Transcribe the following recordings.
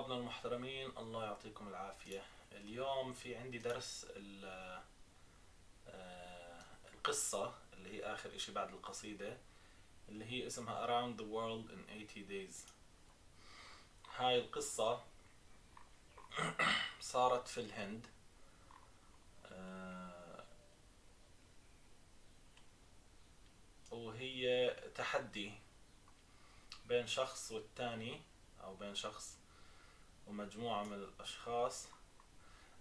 طلابنا المحترمين، الله يعطيكم العافية. اليوم في عندي درس القصة اللي هي آخر إشي بعد القصيدة، اللي هي اسمها Around the World in 80 Days. هاي القصة صارت في الهند، وهي تحدي بين شخص والتاني، أو بين شخص ومجموعة من الأشخاص،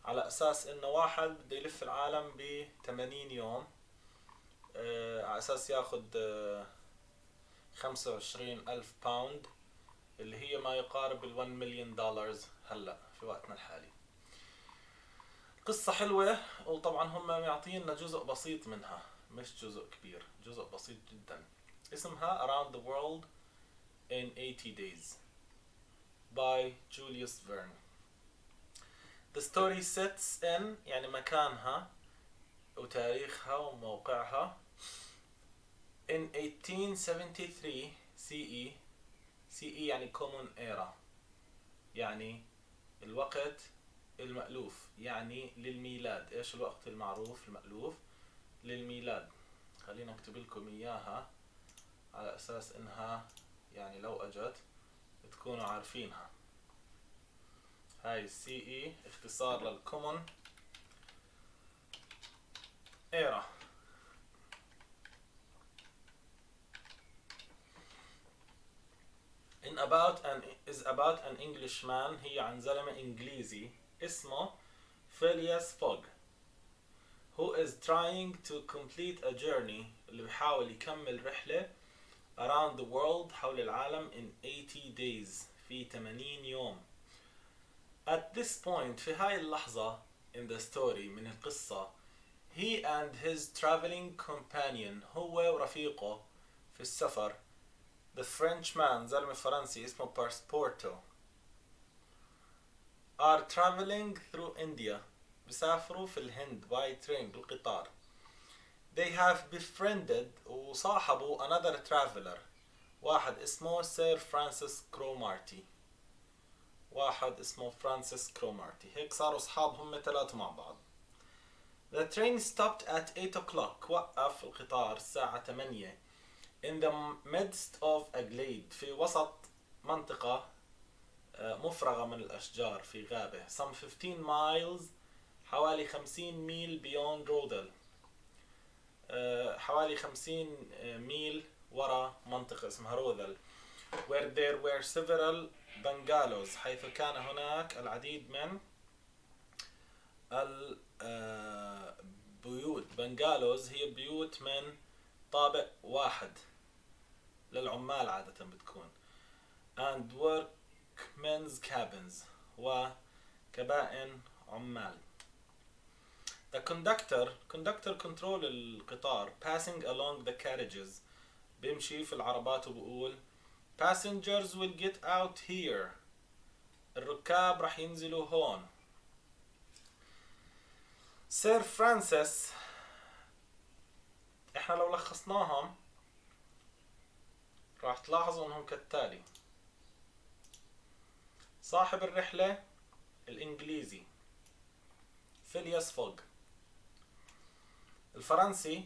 على أساس إنه واحد بده يلف العالم ب80 يوم، على أساس ياخد 25,000 باوند، اللي هي ما يقارب ال$1 مليون هلأ في وقتنا الحالي. قصة حلوة، وطبعا هم معطينا جزء بسيط منها، مش جزء كبير، جزء بسيط جدا. اسمها Around the World in 80 Days by Julius Verne. The story sets in يعني مكانها وتاريخها وموقعها in 1873 CE. CE يعني Common Era، يعني الوقت المألوف، يعني للميلاد. ايش الوقت المعروف المألوف؟ للميلاد. خلينا اكتب لكم اياها على اساس انها يعني لو اجت تكونوا عارفينها. هاي السي اي اختصار للكومون ايرا. is about an Englishman. هي عن زلمة انجليزي اسمه فيلياس فوغ، who is trying to complete a journey، اللي بيحاول يكمل رحلة around the world حول العالم in 80 days في 80 يوم. At this point في هاي اللحظة in the story من القصة، he and his traveling companion، هو ورفيقه في السفر، the Frenchman زلمة فرنسي اسمه باسبورتو، are traveling through India، بيسافروا في الهند by train بالقطار. They have befriended وصاحبوا another traveler، واحد اسمه سير فرانسيس كرومارتي، واحد اسمه فرانسيس كرومارتي. هيك صاروا اصحاب هم ثلاثة مع بعض. The train stopped at 8 o'clock، وقف القطار الساعة 8. In the midst of a glade، في وسط منطقة مفرغة من الأشجار في غابة. Some 15 miles، حوالي 50 ميل beyond Rodel، حوالي 50 ميل وراء منطقة اسمها روذل. Where there were several bungalows، حيث كان هناك العديد من البيوت. بنغالوز هي بيوت من طابق واحد، للعمال عادة بتكون. and workmen's cabins، وكبائن عمال. The conductor control القطار passing along the carriages، بيمشي في العربات وبقول passengers will get out here، الركاب راح ينزلوا هون. سير فرانسيس، احنا لو لخصناهم راح تلاحظوا انهم كالتالي: صاحب الرحلة الانجليزي فيلياس فوغ، الفرنسي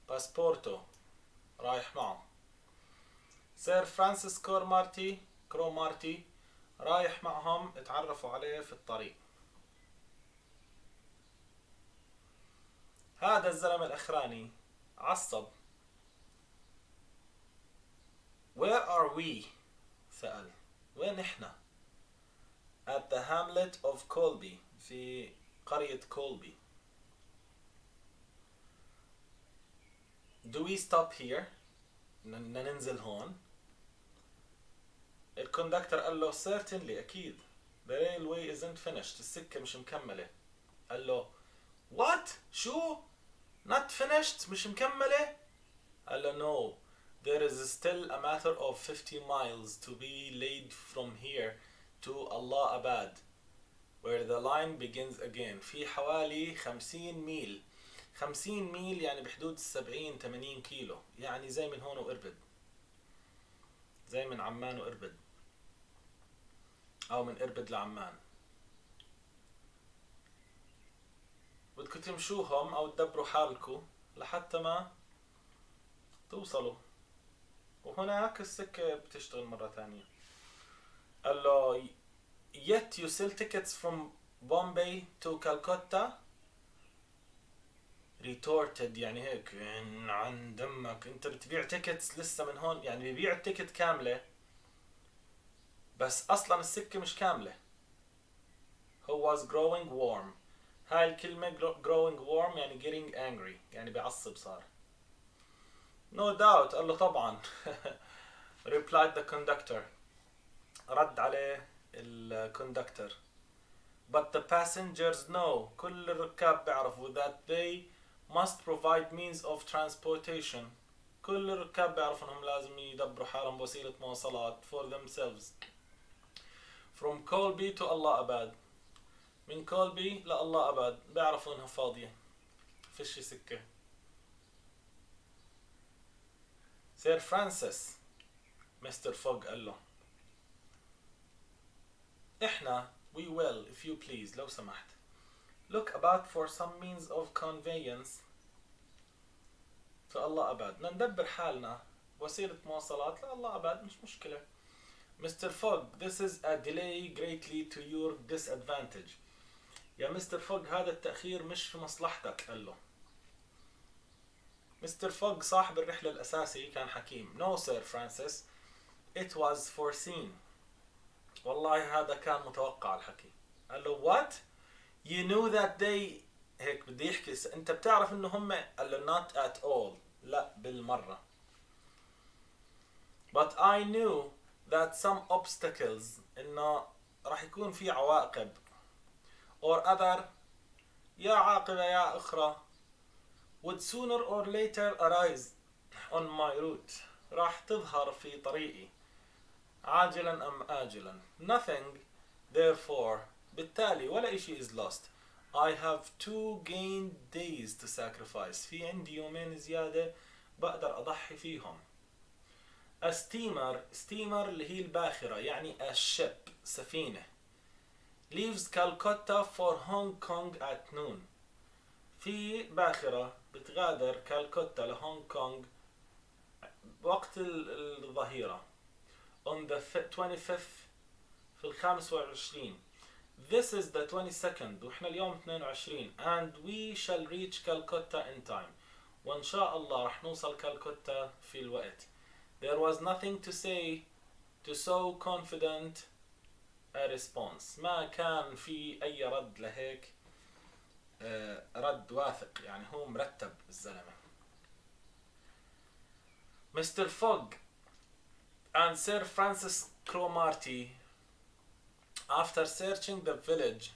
باسبورتو رايح معه، سير فرانسيس كرومارتي رايح معهم، اتعرفوا عليه في الطريق. هذا الزلمة الأخراني عصب. Where are we؟ سأل، وين إحنا؟ At the hamlet of Colby، في قرية كولبي. Do we stop here؟ ننزل هون. الكوندكتر قال له certainly، أكيد. The railway isn't finished، السكة مش مكملة. قال له what؟ شو؟ not finished، مش مكملة؟ قال له no، there is still a matter of 50 miles to be laid from here to Allahabad where the line begins again. في حوالي 50 ميل. 50 ميل يعني بحدود 70-80 كيلو، يعني زي من هون وإربد، زي من عمان وإربد. أو من إربد لعمان. بدكم تمشوهم أو تدبروا حالكم لحتى ما توصلوا، وهناك السكة بتشتغل مرة ثانية. قال له yet you sell tickets from Bombay to Calcutta. retorted يعني هيك عن دمك، انت بتبيع تيكتس لسه من هون، يعني ببيع التيكت كاملة بس اصلا السكة مش كاملة. he was growing warm. هاي الكلمة growing warm يعني getting angry، يعني بيعصب صار. no doubt قال له طبعا. replied the conductor، رد عليه الكوندكتور. but the passengers know، كل الركاب بيعرفوا that they must provide means of transportation، كل الركاب بيعرفوا انهم لازم يدبروا حالهم بوسيلة مواصلات for themselves. from Colby to الله أباد، من كولبي لله أباد بيعرفوا انها فاضية فيش سكة. سير فرانسيس مستر فوغ قال له احنا we will if you please لو سمحت look about for some means of conveyance. فالله أباد بدنا ندبر حالنا وسيلة مواصلات لله أباد مش مشكلة. Mr. Fogg, this is a delay greatly to your disadvantage. يا مستر فوغ هذا التأخير مش في مصلحتك. قال له مستر فوغ صاحب الرحلة الأساسي كان حكيم. No sir Francis, it was foreseen. والله هذا كان متوقع الحكي. قال له what? You knew that they، هيك بدي يحكي انت بتعرف انه هم. قال له not at all، لا بالمرة. but I knew that some obstacles، انه راح يكون في عواقب or other، يا عاقبة يا أخرى would sooner or later arise on my route، راح تظهر في طريقي عاجلا أم آجلا. nothing therefore، بالتالي ولا إشي is lost. I have 2 gained days to sacrifice، في عندي يومين زيادة بقدر أضحي فيهم. a steamer اللي هي الباخرة يعني a ship سفينة leaves Calcutta for Hong Kong at noon، في باخرة بتغادر كالكوتا لهونغ كونغ وقت الظهيرة on the 25th، في 25. this is the 22nd، وإحنا اليوم 22. and we shall reach Calcutta in time، وإن شاء الله رح نوصل كالكوتا في الوقت. there was nothing to say to so confident a response، ما كان في أي رد لهيك رد واثق، يعني هو مرتب الزلمة. Mr. Fogg and Sir Francis Cromarty, after searching the village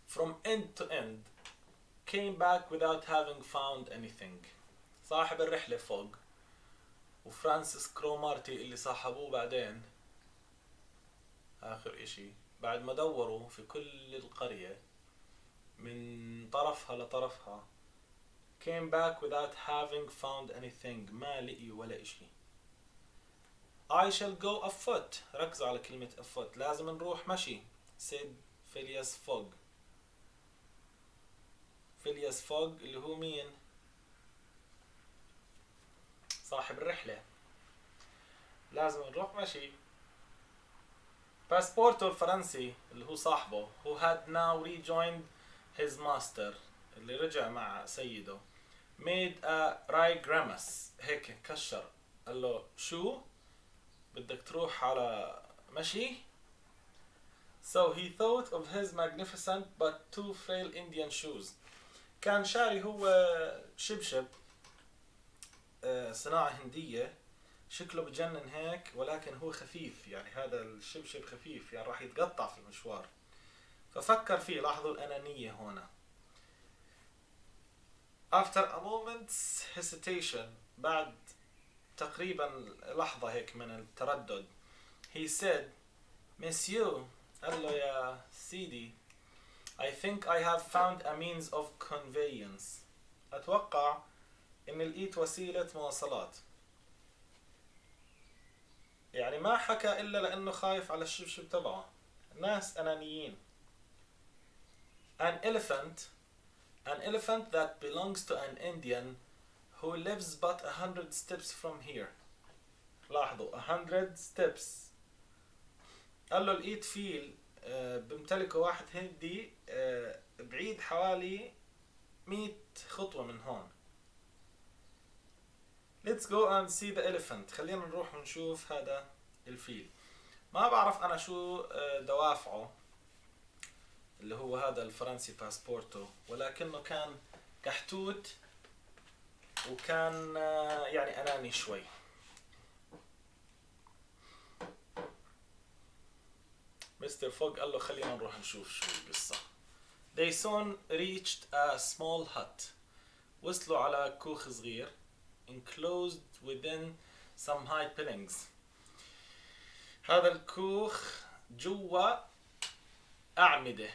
from end to end, came back without having found anything. صاحب الرحلة فوغ وفرانسيس كرومارتي اللي صاحبوه بعدين آخر إشي بعد ما دوروا في كل القرية من طرفها لطرفها came back without having found anything، ما لقي ولا إشي. I shall go afoot، ركزوا على كلمة afoot، لازم نروح مشي. said Phileas Fogg. Phileas Fogg اللي هو مين؟ صاحب الرحلة. لازم نروح مشي. باسبورتو الفرنسي اللي هو صاحبه who had now rejoined his master، اللي رجع مع سيده، made a wry grimace، هيك كشر. قال له شو بدك تروح على مشي؟ so he thought of his magnificent but too frail Indian shoes، كان شاري هو شبشب صناعة هندية شكله بجنن هيك، ولكن هو خفيف، يعني هذا الشبشب خفيف يعني راح يتقطع في المشوار. ففكر فيه، لاحظوا الأنانية هنا. after a moment's hesitation، بعد تقريبا لحظة هيك من التردد، he said Monsieur، قال له يا سيدي I think I have found a means of conveyance، أتوقع إن لقيت وسيلة مواصلات. يعني ما حكى إلا لأنه خايف على الشبشب تبعه. ناس أنانيين. An elephant that belongs to an Indian who lives but 100 steps from here. لاحظوا 100 steps. قال له لقيت فيل بمتلكه واحد هندي بعيد حوالي 100 خطوة من هون. Let's go and see the elephant. خلينا نروح ونشوف هذا الفيل. ما بعرف أنا شو دوافعه اللي هو هذا الفرنسي باسبورتو، ولكنه كان كحتوت وكان يعني أناني شوي. مستر فوق قال له خلينا نروح نشوف شو القصة. They soon reached a small hut. وصلوا على كوخ صغير enclosed within some high buildings. هذا الكوخ جوا أعمدة،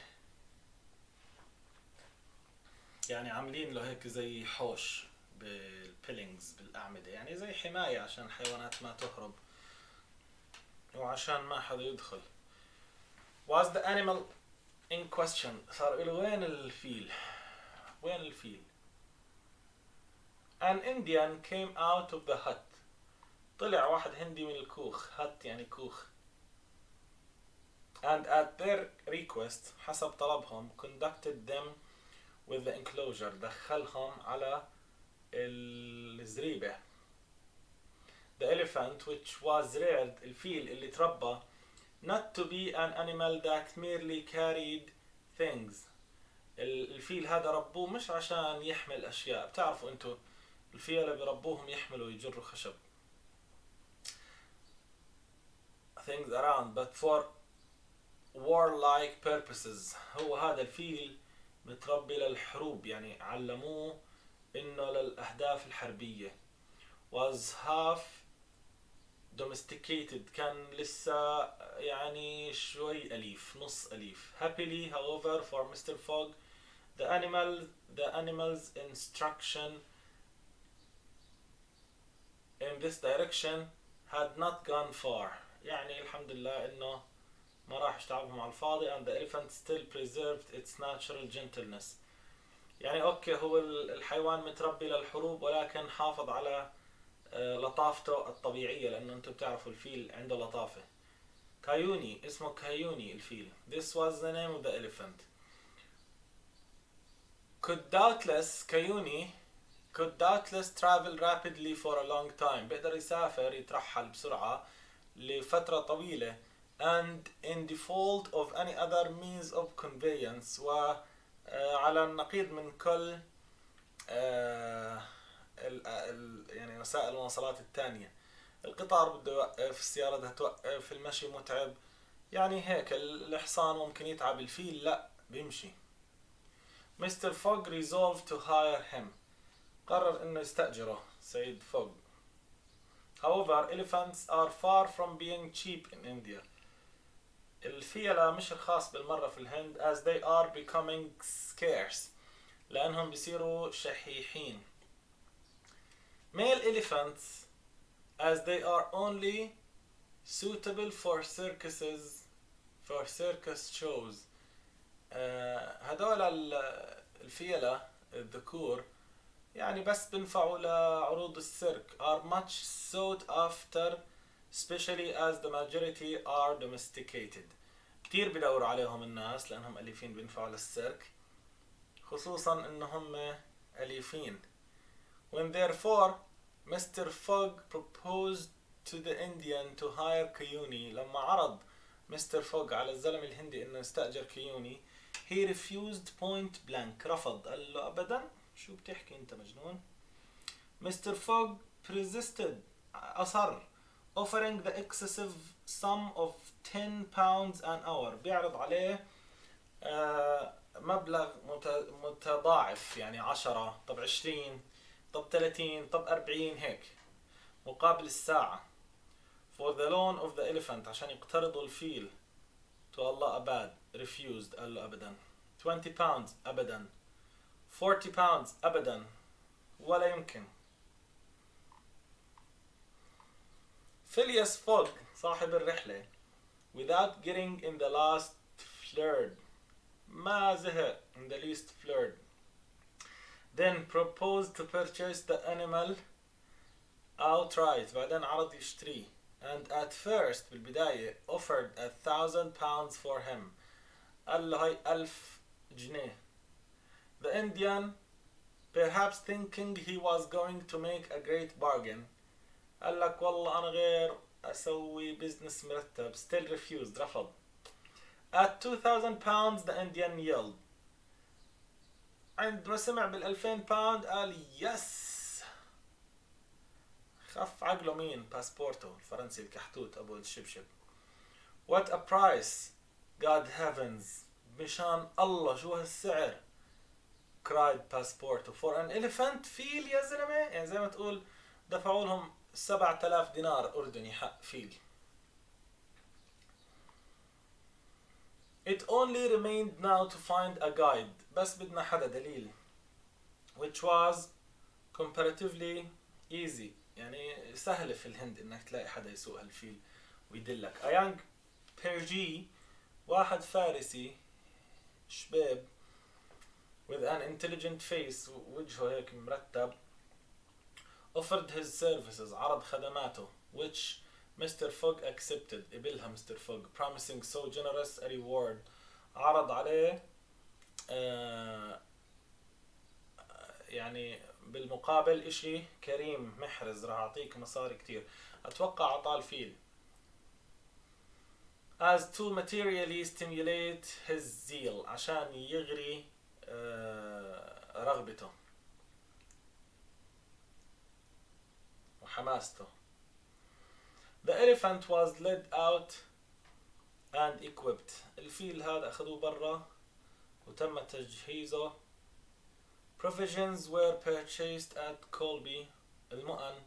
يعني عاملين له هيك زي حوش بالبيلينجز بالأعمدة، يعني زي حماية عشان الحيوانات ما تهرب وعشان ما حدا يدخل. Was the animal in question. صار له وين الفيل؟ وين الفيل؟ An Indian came out of the hut. طلع واحد هندي من الكوخ. hut يعني كوخ. And at their request حسب طلبهم conducted them with the enclosure. دخلهم على الزريبة. The elephant which was reared. الفيل اللي تربى not to be an animal that merely carried things. الفيل هذا ربوه مش عشان يحمل أشياء. بتعرفوا أنتوا الفيلة بربوهم يحملوا يجروا خشب things around, but for warlike purposes. هو هذا الفيل متربي للحروب، يعني علموه إنه للأهداف الحربية. was half domesticated. كان لسه يعني شوي أليف، نص أليف. happily however for Mr. Fogg the animal's instruction in this direction had not gone far. يعني الحمد لله إنه ما راح يتعبهم على الفاضي. and the elephant still preserved its natural gentleness. يعني أوكي هو الحيوان متربي للحروب ولكن حافظ على لطافته الطبيعية، لأنه أنتم بتعرفوا الفيل عنده لطافة. كايوني، اسمه كايوني الفيل. This was the name of the elephant. كايوني could doubtless travel rapidly for a long time. بيقدر يسافر يترحل بسرعة لفترة طويلة. and in default of any other means of conveyance. وعلى النقيض من كل يعني وسائل المواصلات الثانية. القطار بده يوقف، السيارة بدها توقف، المشي متعب، يعني هيك الحصان ممكن يتعب، الفيل لا بيمشي. Mr. Fogg resolved to hire him. قرر انه يستأجره سيد فوغ. However, elephants are far from being cheap in India. الفيلة مش رخاص بالمرة في الهند as they are becoming scarce. لأنهم بيصيروا شحيحين. Male elephants as they are only suitable for circus shows. هدول الفيلة الذكور يعني بس بنفعوا لعروض السيرك. are much sought after especially as the majority are domesticated. كتير بدوروا عليهم الناس لأنهم أليفين بينفعوا للسيرك، خصوصا إنهم أليفين. when therefore Mr. Fogg proposed to the Indian to hire كيوني. لما عرض مستر فوغ على الزلم الهندي إنه يستأجر كيوني he refused point blank. رفض، قال له أبدا شو بتحكي أنت مجنون. Mr. Fogg persisted. أصر offering the excessive sum of 10 pounds an hour. بيعرض عليه مبلغ متضاعف، يعني 10 طب 20 طب 30 طب 40 هيك مقابل الساعة. for the loan of the elephant. عشان يقترضوا الفيل. to Allah أباد. refused. قال له أبدا. 20 pounds أبدا. 40 pounds أبدا ولا يمكن. Phileas Fogg صاحب الرحلة without getting in the last flirt ما زهق in the least flirt then proposed to purchase the animal outright بعدين عرض يشتريه and at first بالبداية offered £1,000 for him قال له هاي 1000 جنيه. The Indian perhaps thinking he was going to make a great bargain قال لك والله أنا غير أسوي بزنس مرتب still refused رفض. At £2,000 the Indian yelled عندما سمع بال2000 قال يس. خف عقله مين؟ باسبورته الفرنسي الكحتوت أبو الشبشب. What a price God heavens مشان الله شو هالسعر cried passporto for an elephant فيل يا زلمة يعني زي ما تقول دفعوا لهم 7000 دينار أردني حق فيل. It only remained now to find a guide بس بدنا حدا دليل which was comparatively easy يعني سهل في الهند انك تلاقي حدا يسوق هالفيل ويدلك. A young Persian واحد فارسي شباب with an intelligent face وجهه هيك مرتب offered his services عرض خدماته which Mr. Fogg accepted قبلها Mr. Fogg promising so generous a reward عرض عليه يعني بالمقابل اشي كريم محرز راح اعطيك مصاري كتير. اتوقع عطاه الفيل as to materially stimulate his zeal عشان يغري رغبته وحماسته. The elephant was led out and equipped الفيل هذا أخذوه برا وتم تجهيزه. Provisions were purchased at Colby المؤن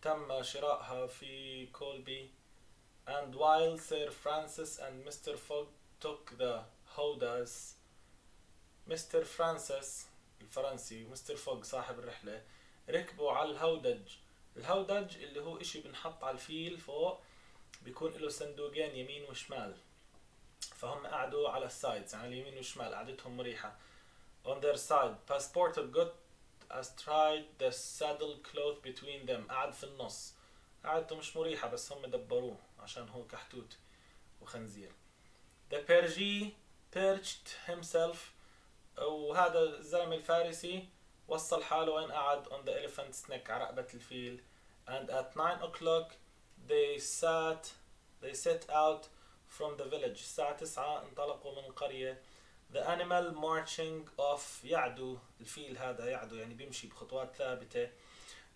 تم شرائها في كولبي and while Sir Francis and Mr. Fogg took the howdahs Mr. Francis الفرنسي ومستر فوغ صاحب الرحلة ركبوا على الهودج. الهودج اللي هو اشي بنحط على الفيل فوق بيكون له صندوقين يمين وشمال فهم قعدوا على السايدز يعني اليمين والشمال قعدتهم مريحة. On their side Passepartout got astride the saddle cloth between them قعد في النص قعدته مش مريحة بس هم دبروه عشان هو كحتوت وخنزير. The Persian perched himself وهذا الزلمة الفارسي وصل حاله وين قعد on the elephant's neck على رقبة الفيل and at 9 o'clock they set out from the village الساعة 9 انطلقوا من القرية. The animal marching off يعدو الفيل هذا يعدو يعني بيمشي بخطوات ثابتة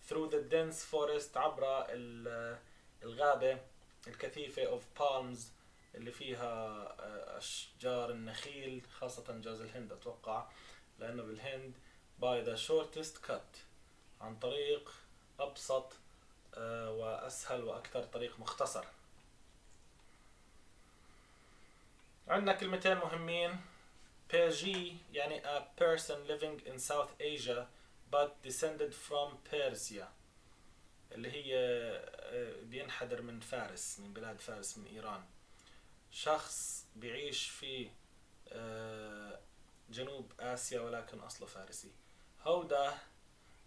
through the dense forest عبر الغابة الكثيفة of palms اللي فيها أشجار النخيل خاصة جوز الهند أتوقع لأنه بالهند by the shortest cut عن طريق أبسط وأسهل وأكثر طريق مختصر. عندنا كلمتين مهمين. Persian يعني a person living in South Asia but descended from Persia اللي هي بينحدر من فارس من بلاد فارس من إيران. شخص بيعيش في جنوب آسيا ولكن أصله فارسي. هودا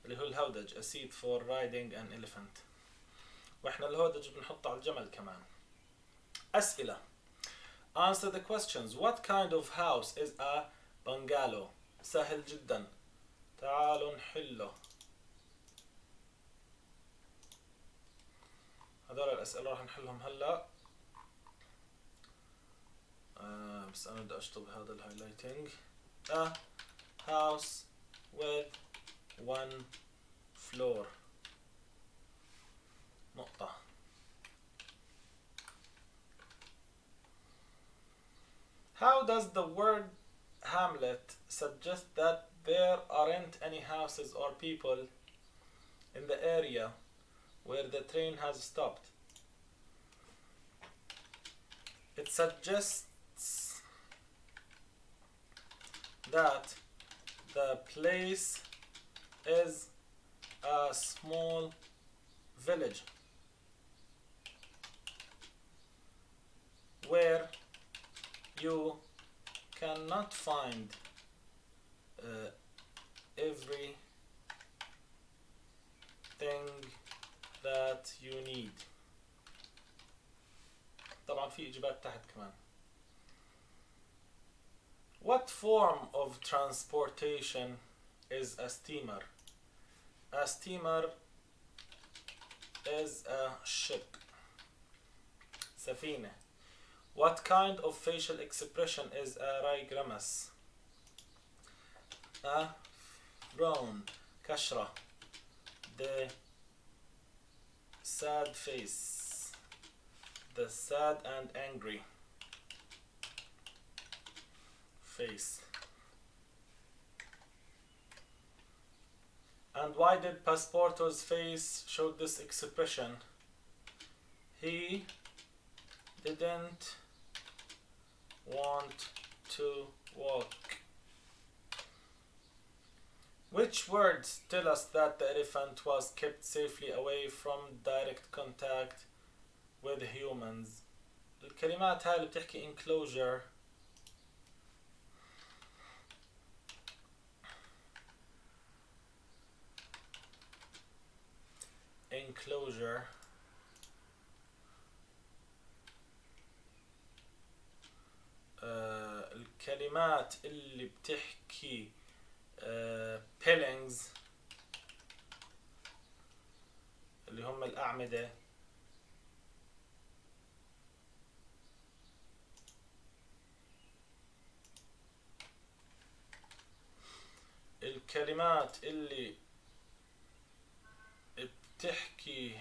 اللي هو الهودج a seat for riding an elephant وإحنا الهودج بنحطه على الجمل كمان. أسئلة. Answer the questions. What kind of house is a bungalow? سهل جدا تعالوا نحله. هذول الأسئلة راح نحلهم هلا بس أنا بدي أشطب هذا الهايلايتنج. A house with one floor نقطة. How does the word Hamlet suggest that there aren't any houses or people in the area where the train has stopped? It suggests that the place is a small village where you cannot find everything that you need. طبعا في إجابات تحت كمان. What form of transportation is a steamer? A steamer is a ship. سفينة. What kind of facial expression is a grimace? A frown, كشرة. The sad face. The sad and angry face. And why did Passepartout's face show this expression? He didn't want to walk. Which words tell us that the elephant was kept safely away from direct contact with humans? الكلمات هاي اللي بتحكي enclosure الكلمات اللي بتحكي pillings اللي هم الأعمدة، الكلمات اللي بتحكي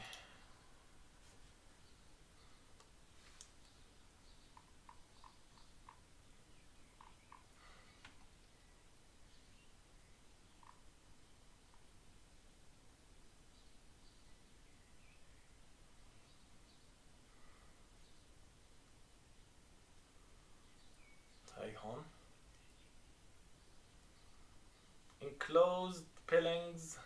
هاي هون enclosed pillings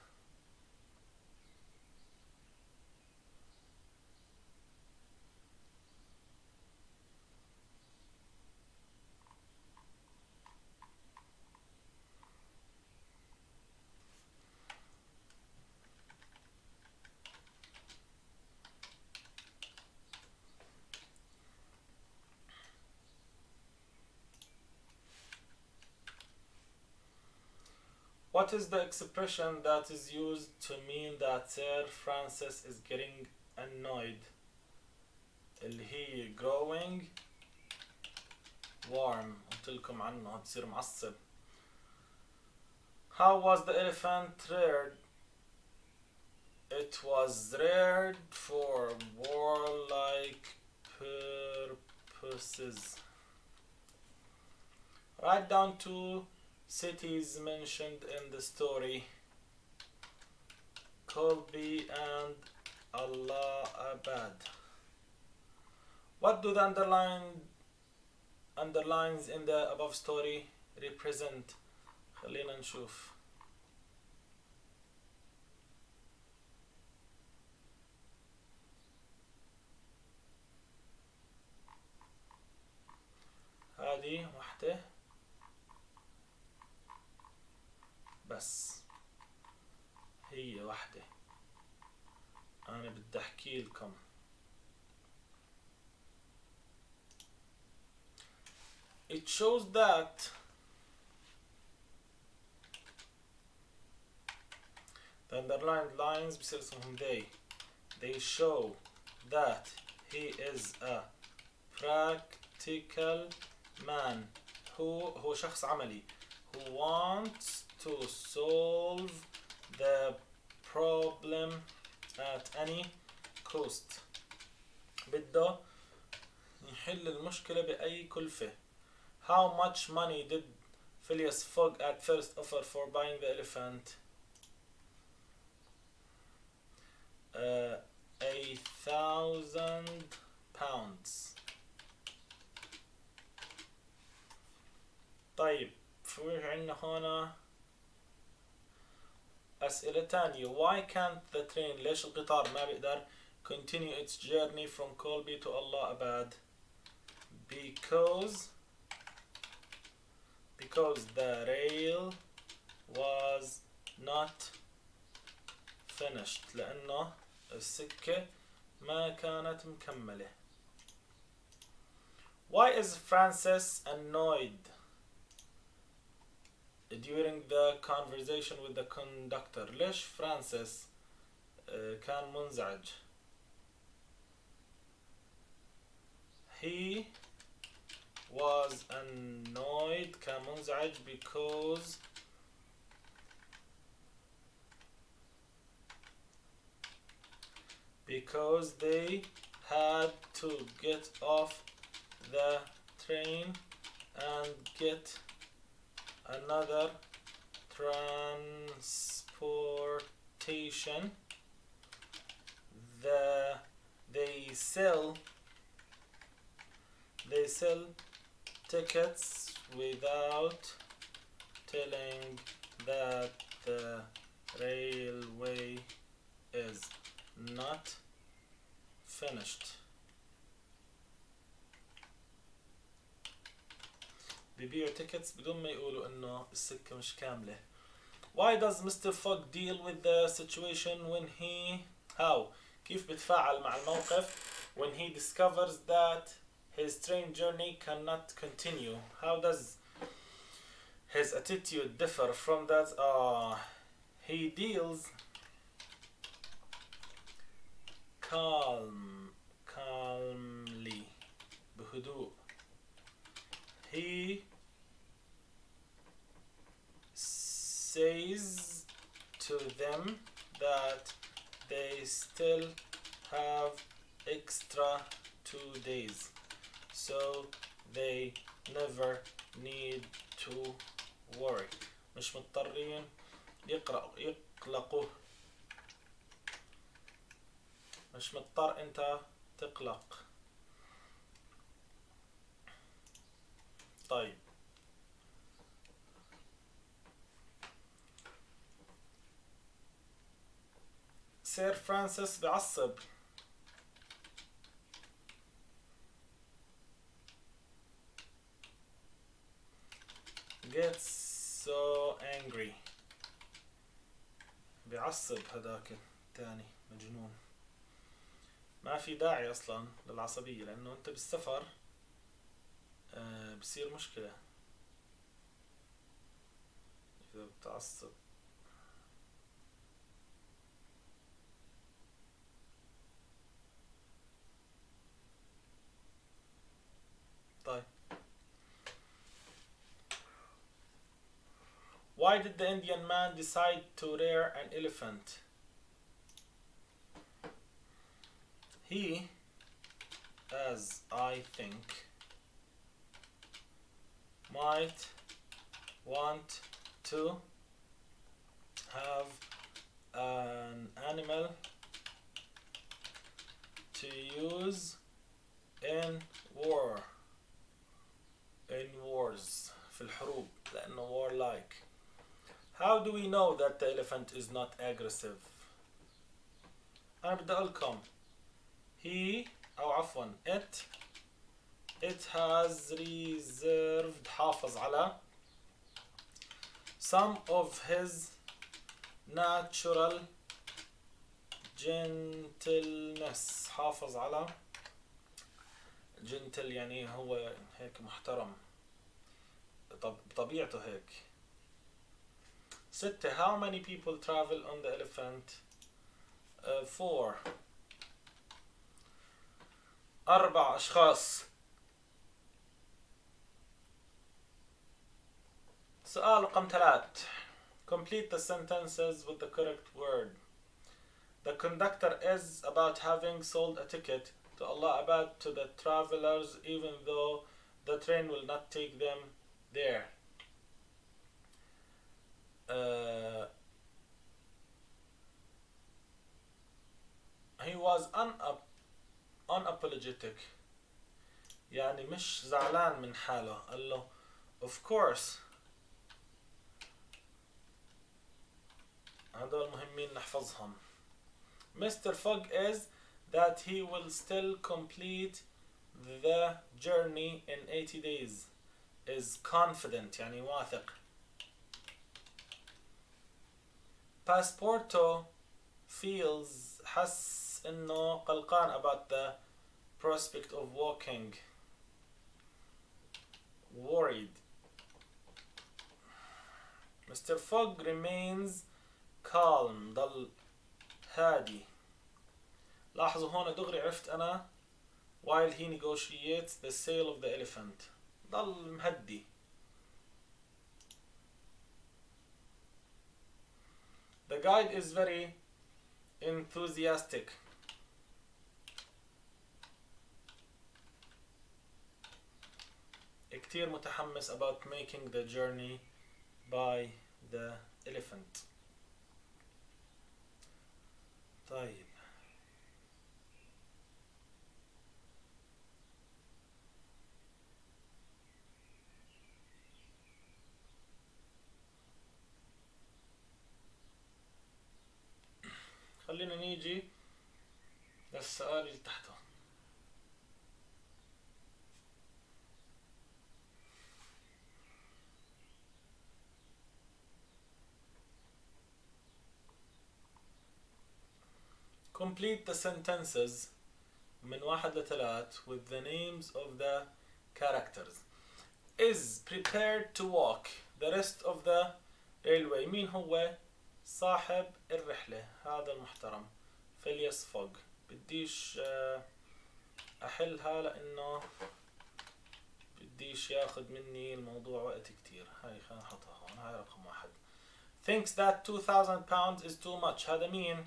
What is the expression that is used to mean that Sir Francis is getting annoyed? اللي هي growing warm. قلت لكم عنه هتصير معصب. How was the elephant reared? It was reared for warlike purposes. Write down two cities mentioned in the story: Colby and Allahabad. What do the underlines in the above story represent? خلينا نشوف. هذه واحدة بس، هي واحدة أنا بدي أحكي لكم. It shows that the underlined lines بصير اسمهم they show that he is a practical man هو شخص عملي who wants to solve the problem at any cost. بده يحل المشكلة بأي كلفة. How much money did Phileas Fogg at first offer for buying the elephant? £1,000. طيب في عندنا هنا أسئلة تانية. Why can't the train ليش القطار ما بيقدر continue its journey from Colby to Allahabad because the rail was not finished. لأنه السكة ما كانت مكملة. Why is Francis annoyed during the conversation with the conductor? ليش فرانسيس كان منزعج؟ He was annoyed كان منزعج because they had to get off the train and get another transportation. They sell tickets without telling that the railway is not finished. بيبيعوا tickets بدون ما يقولوا إنه السكة مش كاملة. Why does Mr. Fogg deal with the situation when how كيف بتفاعل مع الموقف when he discovers that his train journey cannot continue? How does his attitude differ from that? He deals calmly بهدوء. He says to them that they still have extra 2 days, so they never need to worry. مش مضطرين يقلقوا. مش مضطر انت تقلق. طيب سير فرانسيس بعصب. gets so angry. بعصب هذاك الثاني مجنون. ما في داعي اصلا للعصبية لانه انت بالسفر بصير مشكلة اذا بتعصب. طيب why did the Indian man decide to rear an elephant? He, as I think, might want to have an animal to use in wars في الحروب لأنه warlike. How do we know that the elephant is not aggressive? أنا بدي أقولكم he أو عفوا it has reserved حافظ على some of his natural gentleness. حافظ على gentle يعني هو هيك محترم بطبيعته هيك. 6 how many people travel on the elephant? 4 4 أشخاص. سؤال رقم 3 complete the sentences with the correct word. The conductor is about having sold a ticket to Allahabad to the travelers even though the train will not take them there. He was unapologetic يعني مش زعلان من حاله. قال له of course. هذول مهمين نحفظهم. Mr. Fogg is that he will still complete the journey in 80 days is confident يعني واثق. Passporto feels حس إنه قلقان about the prospect of walking. Worried. Mr. Fogg remains calm. ضل هادي. لاحظوا هون دغري عرفت أنا while he negotiates the sale of the elephant. ضل مهدي. The guide is very enthusiastic. كتير متحمس about making the journey by the elephant. طيب خلينا نيجي للسؤال اللي تحته. Complete the sentences من 1 ل 3 with the names of the characters. Is prepared to walk the rest of the railway. مين هو صاحب الرحلة؟ هذا المحترم فيليس فوغ. بديش أحلها لأنه بديش ياخد مني الموضوع وقت كتير. هاي خلينا نحطها هون. هاي رقم 1. Thinks that 2000 pounds is too much. هذا مين؟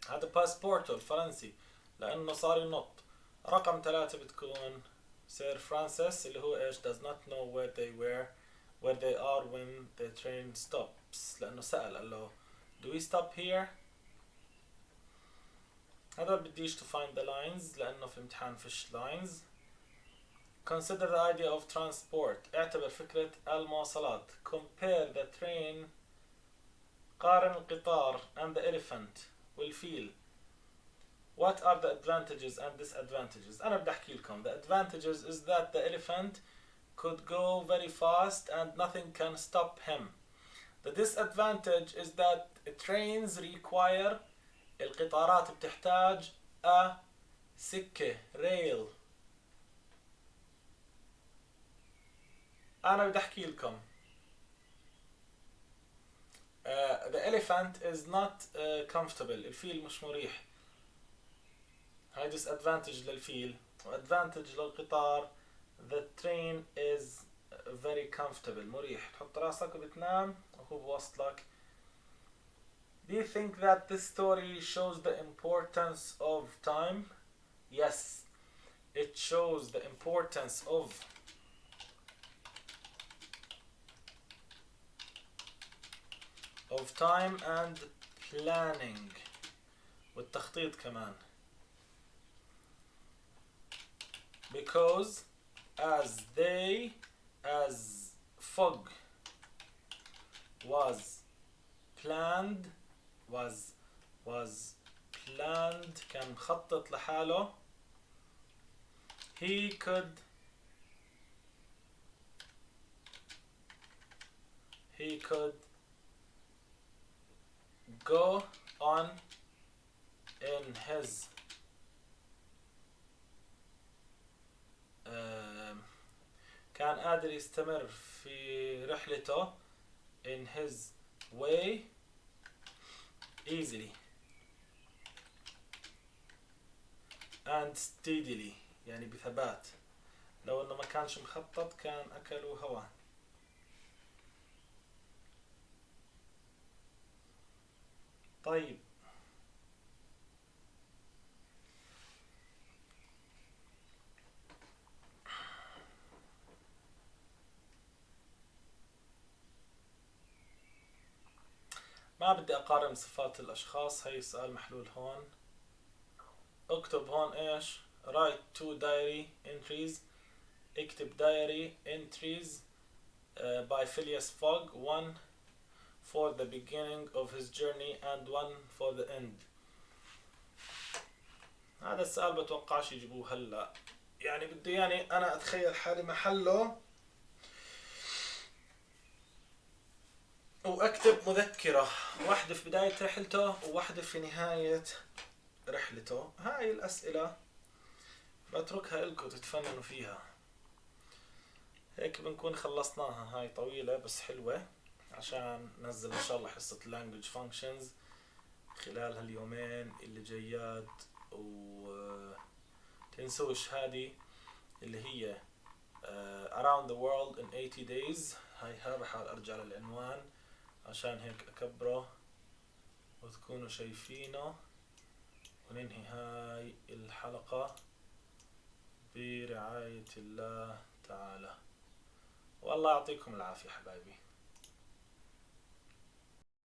هذا باسبورتو الفرنسي لأنه صار ينط. رقم 3 بتكون سير فرانسيس اللي هو إيش does not know where they are when the train stops لأنه سأل قال له do we stop here. هذا بديش to find the lines لأنه في امتحان فيش lines. Consider the idea of transport. اعتبر فكرة المواصلات. Compare the train. قارن القطار and the elephant والفيل. What are the advantages and disadvantages? أنا بدي أحكي لكم. The advantages is that the elephant could go very fast and nothing can stop him. The disadvantage is that trains require القطارات بتحتاج a سكة rail. أنا بدي أحكي لكم. The elephant is not comfortable. الفيل مش مريح. هاي disadvantage للفيل. وadvantage للقطار. The train is very comfortable. مريح. تحط راسك وبتنام وهو بوصلك. Do you think that this story shows the importance of time? Yes. It shows the importance of time and planning والتخطيط كمان. Because as fog was planned كان مخطط لحاله. he could go on in his كان قادر يستمر في رحلته in his way easily and steadily يعني بثبات. لو انه ما كانش مخطط كان اكلوا هوا. طيب ما بدي أقارن صفات الأشخاص. هاي السؤال محلول هون. اكتب هون إيش. write 2 diary entries. اكتب diary entries by Phileas Fogg. 1 for the beginning of his journey and 1 for the end. هذا السؤال بتوقعش يجيبوه هلا يعني بده يعني أنا أتخيل حالي محله وأكتب مذكرة، واحدة في بداية رحلته وواحدة في نهاية رحلته. هاي الأسئلة بتركها لكم تتفننوا فيها. هيك بنكون خلصناها. هاي طويلة بس حلوة، عشان ننزل إن شاء الله حصة language functions خلال هاليومين اللي جايات. و تنسوش هذه اللي هي around the world in 80 days. هاي بحاول ارجع للعنوان عشان هيك اكبره وتكونوا شايفينه، وننهي هاي الحلقة برعاية الله تعالى. والله يعطيكم العافية حبايبي.